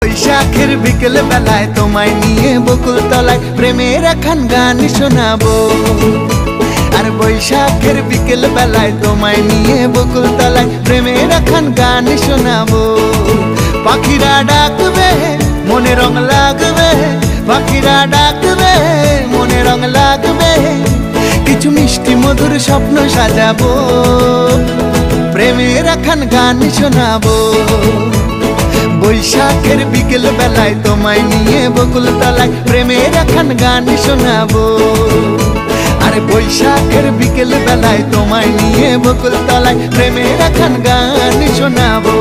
বৈশাখের বিকেল বেলায় তোমায় নিয়ে বকুল তলায় প্রেমের একখান গান শোনাবো। আর বৈশাখের বিকেল বেলায় তোমায় নিয়ে বকুল তলায় প্রেমের একখান গান শোনাবো। পাখিরা ডাকবে মনে রং লাগবে, পাখিরা ডাকবে মনে রং লাগবে, কিছু মিষ্টি মধুর স্বপ্ন সাজাবো, প্রেমের একখান গান শোনাবো। বৈশাখের বিকেল বেলায় তোমায় নিয়ে বকুল তলায় প্রেমের একখান গান শোনাবো। আর বৈশাখের বিকেল বেলায় তোমায় নিয়ে বকুল তলায় প্রেমের একখান গান শোনাবো।